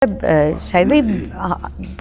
शायद भाई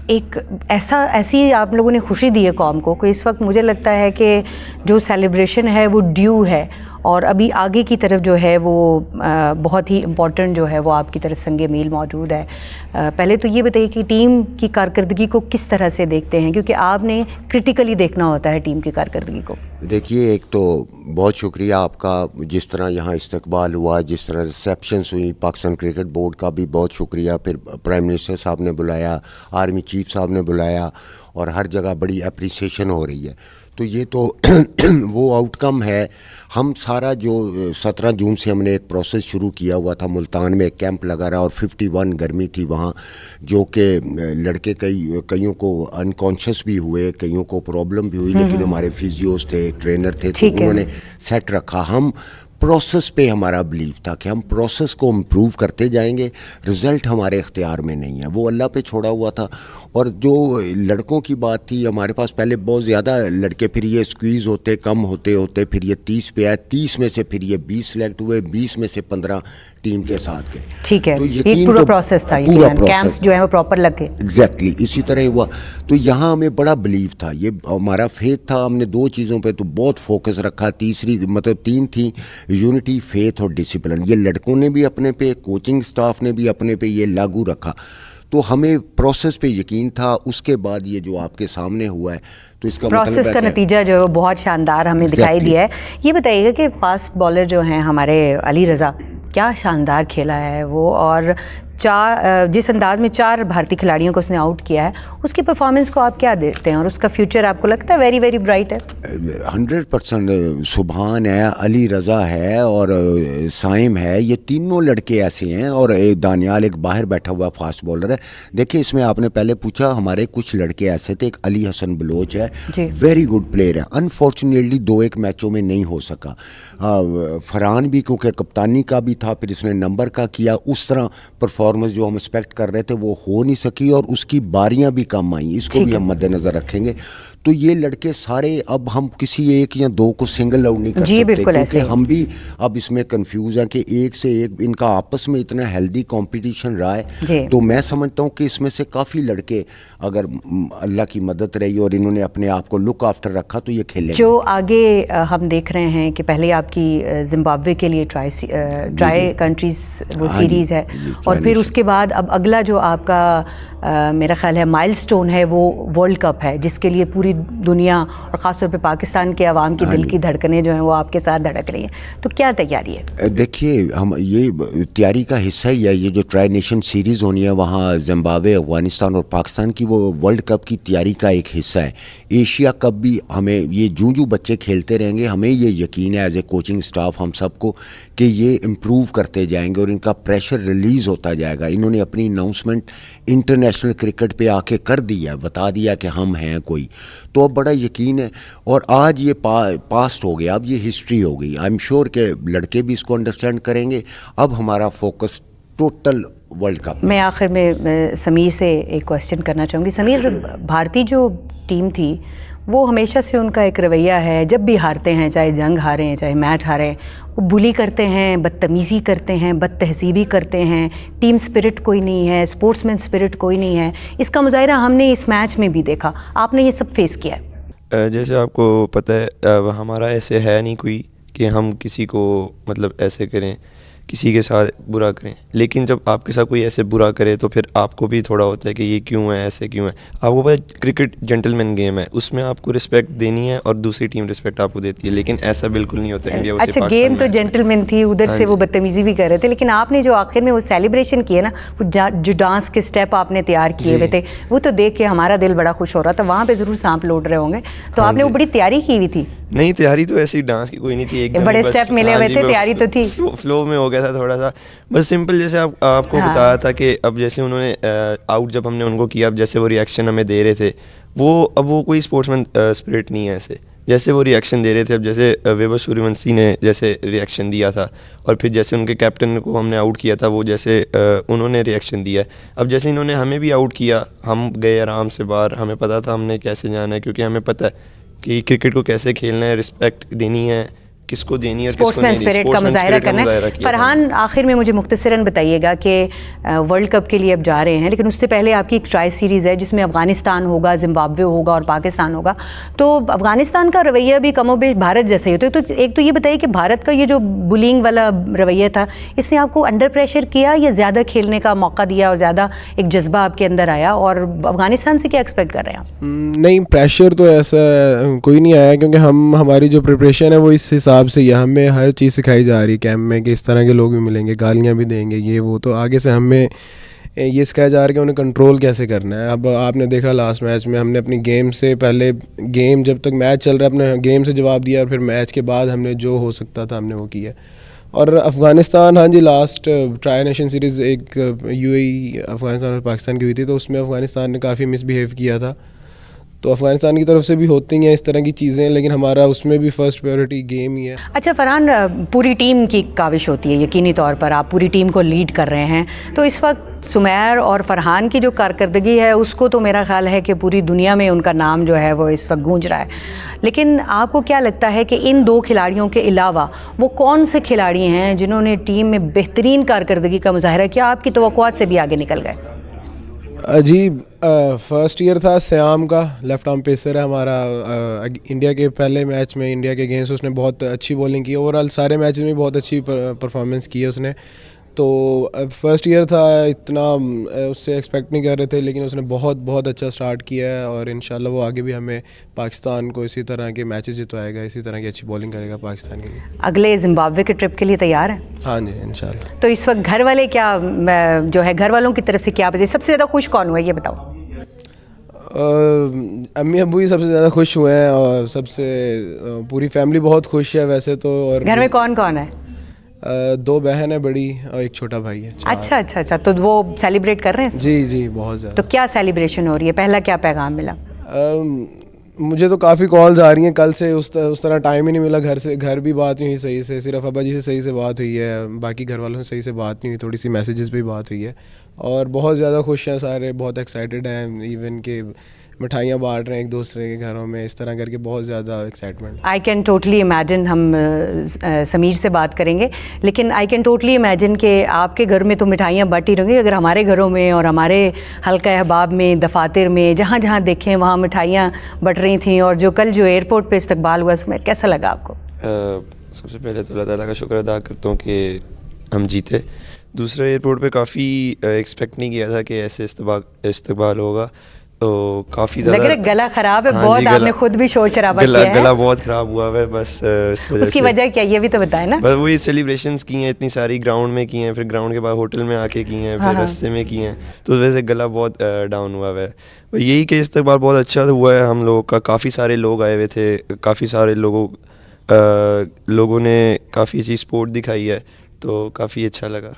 एक ऐसी आप लोगों ने खुशी दी है कौम को कि इस वक्त मुझे लगता है कि जो सेलिब्रेशन है वो ड्यू है और अभी आगे की तरफ जो है वो बहुत ही इम्पोर्टेंट जो है वो आपकी तरफ संगे मील मौजूद है। पहले तो ये बताइए कि टीम की कारकर्दगी को किस तरह से देखते हैं, क्योंकि आपने क्रिटिकली देखना होता है टीम की कारकर्दगी को। देखिए, एक तो बहुत शुक्रिया आपका, जिस तरह यहाँ इस्तकबाल हुआ, जिस तरह रिसेप्शंस हुई, पाकिस्तान क्रिकेट बोर्ड का भी बहुत शुक्रिया। फिर प्राइम मिनिस्टर साहब ने बुलाया, आर्मी चीफ साहब ने बुलाया और हर जगह बड़ी अप्रिसिएशन हो रही है। तो ये तो वो आउटकम है। हम सारा जो 17 जून से हमने एक प्रोसेस शुरू किया हुआ था, मुल्तान में एक कैंप लगा रहा और 51 गर्मी थी वहाँ, जो कि लड़के कईयों को अनकॉन्शियस भी हुए, कईयों को प्रॉब्लम भी हुई, लेकिन हमारे फिजियोज थे, ट्रेनर थे, तो उन्होंने सेट रखा। हम प्रोसेस पे हमारा बिलीव था कि हम प्रोसेस को इम्प्रूव करते जाएंगे, रिज़ल्ट हमारे इख्तियार में नहीं है, वो अल्लाह पे छोड़ा हुआ था। और जो लड़कों की बात थी, हमारे पास पहले बहुत ज़्यादा लड़के, फिर ये स्क्वीज़ होते कम होते होते फिर ये 30 पे आए, 30 में से फिर ये 20 सेलेक्ट हुए, 20 में से 15 टीम के साथ गए। ठीक है, तो एक पूरा प्रोसेस था, पूरा कैंप्स जो है वो प्रॉपर लगे। एग्जैक्टली इसी तरह हुआ। तो यहाँ हमें बड़ा बिलीव था, ये हमारा फेथ था। हमने दो चीज़ों पे तो बहुत फोकस रखा, तीन थी, यूनिटी, फेथ और डिसिप्लिन। ये लड़कों ने भी अपने पे, कोचिंग स्टाफ ने भी अपने पे ये लागू रखा। तो हमें प्रोसेस पे यकीन था। उसके बाद ये जो आपके सामने हुआ है, तो इसका प्रोसेस मतलब का नतीजा जो है वो बहुत शानदार हमें दिखाई दिया है। ये बताइएगा कि फास्ट बॉलर जो हैं हमारे अली रज़ा, क्या शानदार खेला है वो, और जिस अंदाज में 4 भारतीय खिलाड़ियों को उसने आउट किया है, उसकी परफॉर्मेंस को आप क्या देखते हैं और उसका फ्यूचर आपको लगता है वेरी वेरी ब्राइट है? 100% सुभान है, अली रज़ा है और साइम है, ये तीनों लड़के ऐसे हैं। और दानियाल एक बाहर बैठा हुआ फास्ट बॉलर है। देखिए, इसमें आपने पहले पूछा, हमारे कुछ लड़के ऐसे थे, एक अली हसन बलोच है, वेरी गुड प्लेयर है, अनफॉर्चुनेटली 2-1 मैचों में नहीं हो सका। फरहान भी क्योंकि कप्तानी का भी था, फिर इसने नंबर का किया, उस तरह परफॉर्मेंस जो हम एक्सपेक्ट कर रहे थे वो हो नहीं सकी और उसकी बारियां भी कम आई, इसको भी हम मद्देनजर रखेंगे। तो ये लड़के सारे, अब हम किसी एक या दो को सिंगल आउट नहीं कर सकते, क्योंकि हम भी अब इसमें कंफ्यूज हैं कि एक से एक इनका आपस में इतना हेल्दी कंपटीशन रहा है। तो मैं समझता हूँ कि इसमें से काफ़ी लड़के, अगर अल्लाह की मदद रही और इन्होंने अपने आप को लुक आफ्टर रखा, तो ये खेलेंगे। जो आगे हम देख रहे हैं कि पहले आपकी जिम्बाब्वे के लिए ट्राई कंट्रीज वो सीरीज़ है, और फिर उसके बाद अब अगला जो आपका मेरा ख्याल है माइलस्टोन है, वो वर्ल्ड कप है, जिसके लिए पूरी दुनिया और ख़ासतौर पे पाकिस्तान के अवाम की दिल की धड़कनें जो हैं वो आपके साथ धड़क रही हैं। तो क्या तैयारी है? देखिए, हम ये तैयारी का हिस्सा ही है। ये जो ट्राई नेशन सीरीज़ होनी है, वहाँ जिम्बाब्वे, अफगानिस्तान और पाकिस्तान की, वो वर्ल्ड कप की तैयारी का एक हिस्सा है। एशिया कप भी हमें, ये जूं बच्चे खेलते रहेंगे, हमें ये यकीन है एज ए कोचिंग स्टाफ हम सबको कि ये इम्प्रूव करते जाएंगे और इनका प्रेशर रिलीज़ होता जाएगा। इन्होंने अपनी अनाउंसमेंट इंटरनेशनल क्रिकेट पे आके कर दिया, बता दिया कि हम हैं कोई, तो अब बड़ा यकीन है। और आज ये पास्ट हो गया, अब ये हिस्ट्री हो गई। आई एम श्योर के लड़के भी इसको अंडरस्टैंड करेंगे। अब हमारा फोकस टोटल वर्ल्ड कप। मैं आखिर में समीर से एक क्वेश्चन करना चाहूँगी। समीर, भारतीय जो टीम थी वो हमेशा से उनका एक रवैया है, जब भी हारते हैं, चाहे जंग हारे हैं चाहे मैच हारे हैं, वो बुली करते हैं, बदतमीज़ी करते हैं, बदतहज़ीबी करते हैं, टीम स्पिरिट कोई नहीं है, स्पोर्ट्समैन स्पिरिट कोई नहीं है। इसका मुज़ाहिरा हमने इस मैच में भी देखा। आपने ये सब फेस किया है? जैसे आपको पता है, हमारा ऐसे है नहीं कोई कि हम किसी को मतलब ऐसे करें, किसी के साथ बुरा करें। लेकिन जब आपके साथ कोई ऐसे बुरा करे तो फिर आपको भी थोड़ा होता है कि ये क्यों है, ऐसे क्यों है। आपको पता, क्रिकेट जेंटलमैन गेम है, उसमें आपको रिस्पेक्ट देनी है और दूसरी टीम रिस्पेक्ट आपको देती है, लेकिन ऐसा बिल्कुल नहीं होता इंडिया अच्छा, गेम तो जेंटलमैन थी, उधर से वो बदतमीजी भी कर रहे थे, लेकिन आपने जो आखिर में वो सेलिब्रेशन किया ना, वो जो डांस के स्टेप आपने तैयार किए हुए थे, वो तो देख के हमारा दिल बड़ा खुश हो रहा था। वहाँ पे ज़रूर सांप लौट रहे होंगे, तो आपने वो बड़ी तैयारी की हुई थी? नहीं, तैयारी तो ऐसी डांस की कोई नहीं थी, एकदम बड़े स्टेप मिले हुए थे, तैयारी तो थी, फ्लो में हो गया था थोड़ा सा, बस सिंपल। जैसे आपको बताया था कि अब जैसे उन्होंने आउट जब हमने उनको किया, अब जैसे वो रिएक्शन हमें दे रहे थे, अब वो कोई स्पोर्ट्समैन स्पिरिट नहीं है ऐसे, जैसे वो रिएक्शन दे रहे थे। अब जैसे वैभव सूर्यवंशी ने जैसे रिएक्शन दिया था, और फिर जैसे उनके कैप्टन को हमने आउट किया था, वो जैसे उन्होंने रिएक्शन दिया। अब जैसे इन्होंने हमें भी आउट किया, हम गए आराम से बाहर, हमें पता था हमने कैसे जाना है, क्योंकि हमें पता है कि क्रिकेट को कैसे खेलना है, रिस्पेक्ट देनी है, किसको देनी है और किसको स्पोर्ट्समैन नहीं देनी, स्पिरिट का sportsman मुजाहिरा spirit का करना मुजाहिरा है। किया था। फरहान, आखिर में मुझे मुख्तसरन बताइएगा कि वर्ल्ड कप के लिए अब जा रहे हैं, लेकिन उससे पहले आपकी एक ट्राई सीरीज़ है जिसमें अफगानिस्तान होगा, जिम्बाब्वे होगा और पाकिस्तान होगा। तो अफगानिस्तान का रवैया भी कमोबेश भारत जैसे ही होता है। तो एक तो ये बताइए कि भारत का ये जो बुलिंग वाला रवैया था, इसने आपको अंडर प्रेशर किया या ज़्यादा खेलने का मौका दिया और ज़्यादा एक जज्बा आपके अंदर आया? और अफगानिस्तान से क्या एक्सपेक्ट कर रहे हैं आप? नहीं, प्रेशर तो ऐसा कोई नहीं आया, क्योंकि हमारी जो प्रिपरेशन है वो इस हिसाब से ही है। हमें हर चीज़ सिखाई जा रही है कैंप में कि इस तरह के लोग भी मिलेंगे, गालियाँ भी देंगे, ये वो। तो आगे से हमें ये सिखाया जा रहा है कि उन्हें कंट्रोल कैसे करना है। अब आपने देखा लास्ट मैच में हमने अपनी गेम से पहले, गेम जब तक मैच चल रहा है, अपने गेम से जवाब दिया, और फिर मैच के बाद हमने जो हो सकता था हमने वो किया। और अफ़गानिस्तान, हाँ जी, लास्ट ट्राई नेशन सीरीज़ एक यूएई, अफ़गानिस्तान और पाकिस्तान की हुई थी, तो उसमें अफ़गानिस्तान ने काफ़ी मिसबिहेव किया था। तो अफ़गानिस्तान की तरफ से भी होती हैं इस तरह की चीज़ें, लेकिन हमारा उसमें भी फ़र्स्ट प्रायोरिटी गेम ही है। अच्छा फरहान, पूरी टीम की काविश होती है, यकीनी तौर पर आप पूरी टीम को लीड कर रहे हैं। तो इस वक्त सुमैर और फरहान की जो कारकर्दगी है उसको तो मेरा ख्याल है कि पूरी दुनिया में उनका नाम जो है वो इस वक्त गूंज रहा है। लेकिन आपको क्या लगता है कि इन दो खिलाड़ियों के अलावा वो कौन से खिलाड़ी हैं जिन्होंने टीम में बेहतरीन कारकर्दगी का मुजाहिरा किया, आपकी तवक्कुआत से भी आगे निकल गए? जी, फर्स्ट ईयर था श्याम का, लेफ्ट आर्म पेसर है हमारा। इंडिया के पहले मैच में इंडिया के अगेंस्ट उसने बहुत अच्छी बॉलिंग की, ओवरऑल सारे मैचेस में बहुत अच्छी परफॉर्मेंस की है उसने। तो फर्स्ट ईयर था, इतना उससे एक्सपेक्ट नहीं कर रहे थे, लेकिन उसने बहुत अच्छा स्टार्ट किया है, और इंशाल्लाह वो आगे भी हमें पाकिस्तान को इसी तरह के मैचेस जितवाएगा, इसी तरह की अच्छी बॉलिंग करेगा पाकिस्तान के लिए। अगले जिम्बाब्वे के ट्रिप के लिए तैयार हैं? हाँ जी, इंशाल्लाह। तो इस वक्त घर वाले क्या, जो है घर वालों की तरफ से क्या, सबसे ज़्यादा खुश कौन हुआ ये बताओ? अम्मी अब्बू ही सबसे ज़्यादा खुश हुए हैं, और सबसे पूरी फैमिली बहुत खुश है वैसे तो। और घर में कौन कौन है? 2 बहन है बड़ी और एक छोटा भाई है। 4। अच्छा, तो वो सेलिब्रेट कर रहे हैं? जी, बहुत ज़्यादा। तो क्या सेलिब्रेशन हो रही है? पहला क्या पैगाम मिला? मुझे तो काफ़ी कॉल्स आ रही हैं कल से, उस तरह टाइम ही नहीं मिला। घर भी बात नहीं हुई सही से, सिर्फ अब्बा जी से सही से बात हुई है, बाकी घर वालों से सही से बात नहीं हुई, थोड़ी सी मैसेजेस पे बात हुई है। और बहुत ज़्यादा खुश हैं सारे, बहुत एक्साइटेड हैं, इवन के मिठाइयाँ बांट रहे हैं एक दूसरे के घरों में, इस तरह करके बहुत ज़्यादा excitement. I can totally imagine, हम समीर से बात करेंगे, लेकिन आई कैन टोटली इमेजिन कि आपके घर में तो मिठाइयाँ बांटी रहेंगी, अगर हमारे घरों में और हमारे हल्का अहबाब में, दफातर में, जहाँ जहाँ देखें वहाँ मिठाइयाँ बट रही थी। और जो कल जो एयरपोर्ट पे इस्तकबाल हुआ उसमें कैसा लगा आपको? सबसे पहले तो अल्लाह ताला का शुक्र अदा करता हूँ कि हम जीते। दूसरा, एयरपोर्ट पे काफ़ी एक्सपेक्ट नहीं किया था कि ऐसे इस्तकबाल होगा, तो काफ़ी ज़्यादा लग रहा है गला ख़राब है। हाँ बहुत जी, आपने खुद भी शोर शराबा किया है। गला बहुत ख़राब हुआ है बस इस वजह उसकी से। वजह क्या, ये भी तो बताएं ना। बस वही सेलिब्रेशंस की हैं इतनी सारी, ग्राउंड में की हैं, फिर ग्राउंड के बाद होटल में आके की हैं, फिर रास्ते में की हैं, तो उस वजह से गला बहुत डाउन हुआ है। यही कि इस्तकबाल बहुत अच्छा हुआ है हम लोगों का, काफ़ी सारे लोग आए हुए थे, काफ़ी सारे लोगों ने काफ़ी अच्छी सपोर्ट दिखाई है, तो काफ़ी अच्छा लगा।